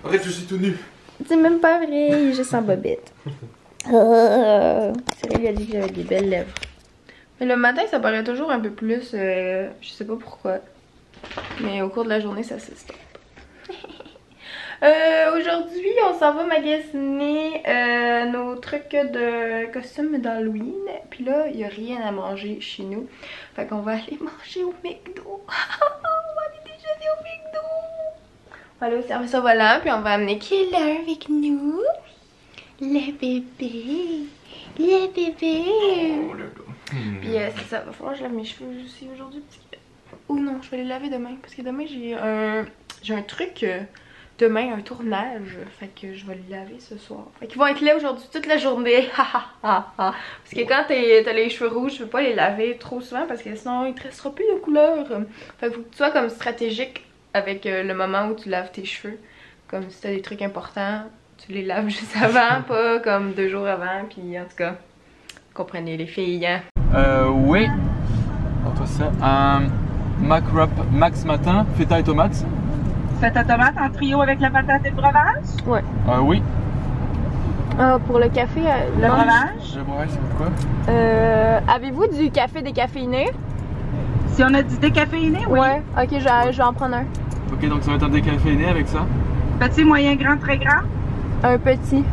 Arrête, je suis tout nu. C'est même pas vrai, il est juste en bobette. Cyril lui a dit que j'avais des belles lèvres. Mais le matin, ça paraît toujours un peu plus, je sais pas pourquoi. Mais au cours de la journée, ça s'estompe. Aujourd'hui, on s'en va magasiner nos trucs de costume d'Halloween. Puis là, il n'y a rien à manger chez nous. Fait qu'on va aller manger au McDo. On va aller déjeuner au McDo. On va aller au service au volant. Puis on va amener Killer avec nous. Le bébé. Le bébé. Puis c'est ça. Il va falloir que je lave mes cheveux aussi aujourd'hui. Ou non, je vais les laver demain. Parce que demain, j'ai un truc... demain un tournage, fait que je vais les laver ce soir. Fait qu'ils vont être là aujourd'hui toute la journée. Parce que quand t'as les cheveux rouges, tu peux pas les laver trop souvent parce que sinon il te restera plus de couleur. Fait qu'il faut que tu sois comme stratégique avec le moment où tu laves tes cheveux. Comme si t'as des trucs importants, tu les laves juste avant, pas comme 2 jours avant. Puis en tout cas, comprenez les filles. Hein? Oui. Attends ça. Mac wrap max matin, feta et tomates. Feta tomate en trio avec la patate et le breuvage? Ouais. Oui. Pour le café, le breuvage? Le breuvage, c'est pourquoi? Avez-vous du café décaféiné? Si on a du décaféiné, oui. Ouais, ok, je vais en prendre un. Ok, donc ça va être un décaféiné avec ça? Petit, moyen, grand, très grand? Un petit.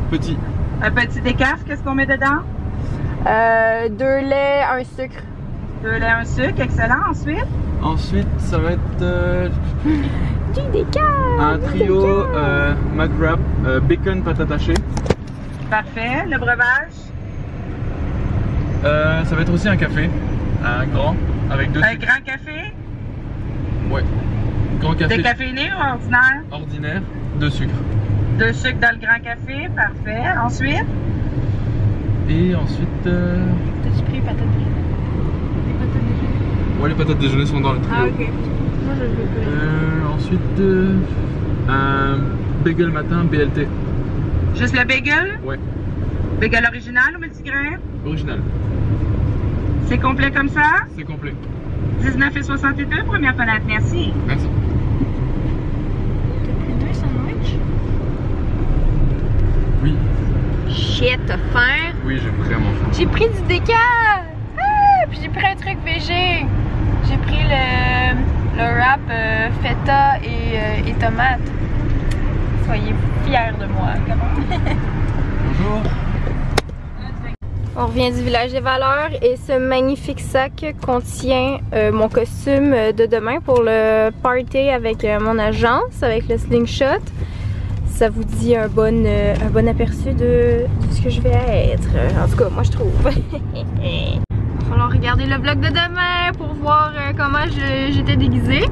Petit. Un petit décaf, qu'est-ce qu'on met dedans? 2 laits, un sucre. 2 laits, un sucre, excellent. Ensuite, ça va être Du décaf! un trio mac wrap, bacon, patate hachée. Parfait. Le breuvage? Ça va être aussi un café, un grand, avec 2 Un sucres. grand café? Ouais. Grand café Décaféiné ou ordinaire? ordinaire, 2 sucres. 2 sucres dans le grand café, parfait. Ensuite? Et ensuite... T'as-tu pris patate déjeuner? Ouais, les patates déjeuner sont dans le trio. Ah, ok. Moi je veux plus. Ensuite, un bagel matin BLT. Juste le bagel? Ouais, Bagel original ou multigrain? original. C'est complet comme ça? C'est complet. 19,62, première palette, merci. Merci. T'as pris 2 sandwichs? Oui. Shit, t'as faim? Oui, j'ai vraiment faim. J'ai pris du décaf! Puis j'ai pris un truc végé. J'ai pris le wrap feta et tomate. Soyez fiers de moi. Bonjour. On revient du village des valeurs et ce magnifique sac contient mon costume de demain pour le party avec mon agence, avec le slingshot. Ça vous dit un bon aperçu de ce que je vais être. En tout cas, moi je trouve. Il va falloir regarder le vlog de demain pour voir comment j'étais déguisée.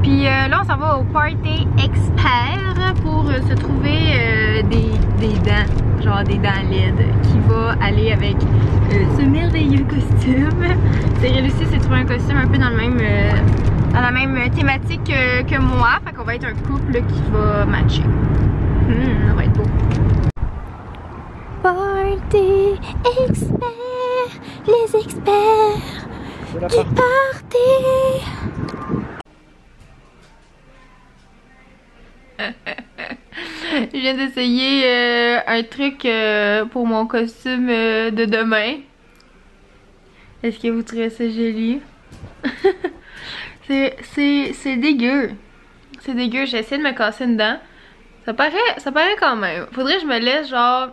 Puis là, on s'en va au Party Expert pour se trouver des dents, genre des dents LED, qui va aller avec ce merveilleux costume. Cyril aussi s'est trouvé un costume un peu dans la même thématique que moi. Fait qu'on va être un couple qui va matcher. Ça va être beau. Party Expert, les experts du party. Je viens d'essayer un truc pour mon costume de demain. Est-ce que vous trouvez ça joli? C'est dégueu. C'est dégueu. J'ai essayé de me casser une dent. Ça paraît quand même. Faudrait que je me laisse genre...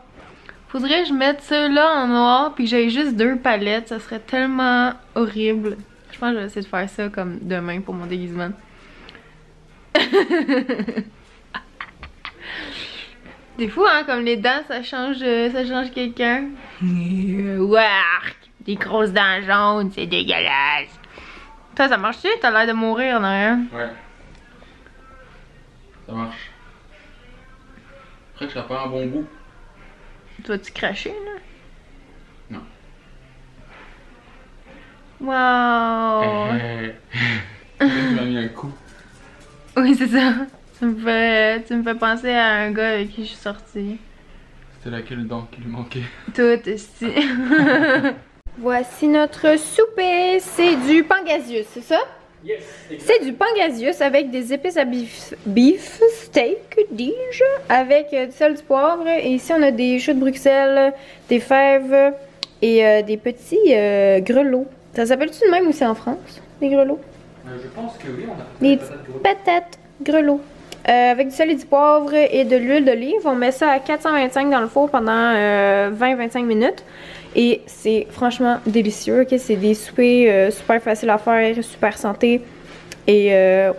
Faudrait que je mette ça là en noir puis que j'aille juste 2 palettes. Ça serait tellement horrible. Je pense que je vais essayer de faire ça comme demain pour mon déguisement. C'est fou hein, comme les dents ça change quelqu'un. Wark! Des grosses dents jaunes, c'est dégueulasse. Toi ça marche-tu? T'as l'air de mourir en arrière. Ouais. Ça marche. Après que ça n'a pas un bon goût. Tu vas-tu cracher là? Non. Wow! Tu m'as mis un coup. Oui c'est ça. Tu me fais penser à un gars avec qui je suis sortie. C'était laquelle dent qui lui manquait? Tout ici. Voici notre souper. C'est du pangasius, c'est ça? C'est du pangasius avec des épices à beef steak, dis-je, avec du sel, du poivre. Et ici, on a des choux de Bruxelles, des fèves et des petits grelots. Ça s'appelle-tu de même aussi en France, les grelots? Je pense que oui, on a des patates grelots. Avec du sel et du poivre et de l'huile d'olive. On met ça à 425 dans le four pendant 20-25 minutes. Et c'est franchement délicieux. Okay? C'est des soupers super faciles à faire, super santé. Et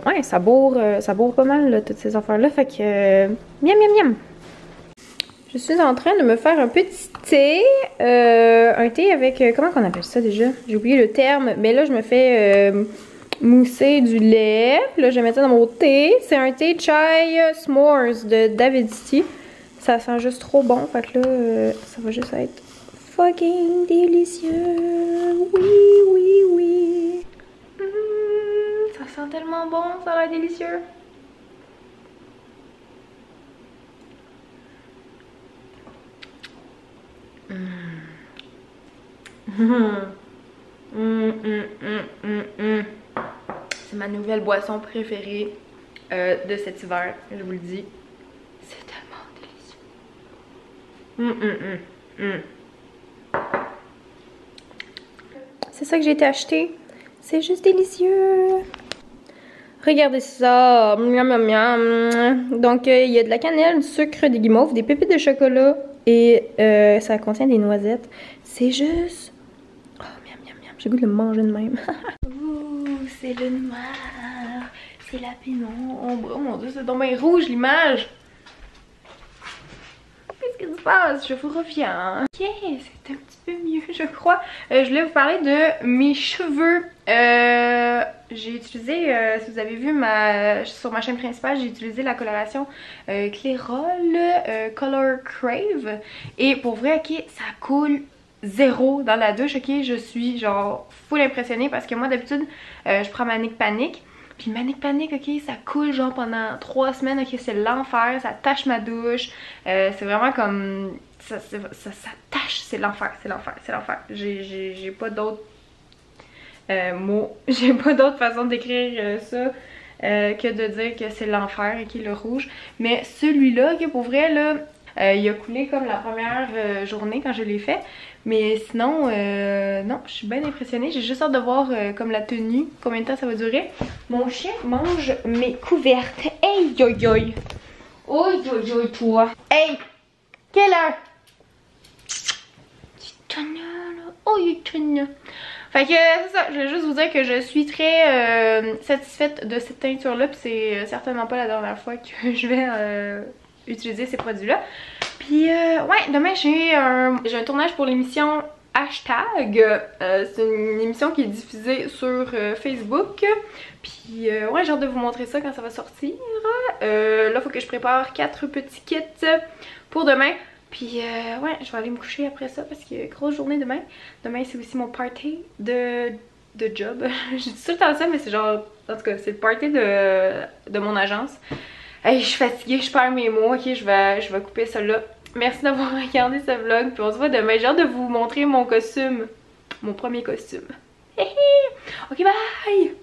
ouais, ça bourre pas mal, là, toutes ces affaires-là. Fait que miam miam miam. Je suis en train de me faire un petit thé. Un thé avec, comment qu'on appelle ça déjà? J'ai oublié le terme. Mais là, je me fais mousser du lait. Puis là, je vais mettre ça dans mon thé. C'est un thé chai s'mores de Davidsky. Ça sent juste trop bon. Fait que là, ça va juste être fucking délicieux. Oui, oui, oui. Ça sent tellement bon. Ça a l'air délicieux. C'est ma nouvelle boisson préférée de cet hiver, je vous le dis. C'est tellement délicieux. C'est ça que j'ai été acheter. C'est juste délicieux. Regardez ça. Miam, miam, miam. Donc, il y a de la cannelle, du sucre, des guimauves, des pépites de chocolat et ça contient des noisettes. C'est juste... Oh, miam, miam, miam. J'ai le goût de le manger de même. Ouh, c'est le noir. C'est la pénombre. Oh mon dieu, c'est donc bien rouge l'image. Qu'est-ce qui se passe? Je vous reviens. Ok, c'est un petit peu mieux, je crois. Je voulais vous parler de mes cheveux. J'ai utilisé, si vous avez vu sur ma chaîne principale, j'ai utilisé la coloration Clairol Color Crave. Et pour vrai, ok, ça coule zéro dans la douche, ok. Je suis genre full impressionnée parce que moi d'habitude, je prends Manic Panic. Puis Manic Panic, ok, ça coule genre pendant 3 semaines, ok, c'est l'enfer, ça tâche ma douche. C'est vraiment comme... Ça tâche, c'est l'enfer, c'est l'enfer, c'est l'enfer. J'ai pas d'autres mots, j'ai pas d'autre façon d'écrire ça que de dire que c'est l'enfer, ok, le rouge. Mais celui-là, ok, pour vrai, là, il a coulé comme la première journée quand je l'ai fait. Mais sinon, non, je suis bien impressionnée. J'ai juste hâte de voir comme la tenue, combien de temps ça va durer. Mon chien mange mes couvertes. Hey, yo, yo. Oh, yo, yo, toi. Hey, quelle heure? Oh, yo, fait que c'est ça, je vais juste vous dire que je suis très satisfaite de cette teinture-là. Puis c'est certainement pas la dernière fois que je vais utiliser ces produits-là. Puis ouais, demain j'ai un tournage pour l'émission Hashtag. C'est une émission qui est diffusée sur Facebook. Puis ouais, j'ai hâte de vous montrer ça quand ça va sortir. Là, faut que je prépare 4 petits kits pour demain. Puis ouais, je vais aller me coucher après ça parce qu'il y a une grosse journée demain. Demain, c'est aussi mon party de job. Je dis tout le temps ça, mais c'est genre... En tout cas, c'est le party de mon agence. Hey, je suis fatiguée, je perds mes mots. Ok, je vais couper ça là. Merci d'avoir regardé ce vlog. Puis on se voit demain. J'ai hâte de vous montrer mon costume. Mon premier costume. Ok, bye!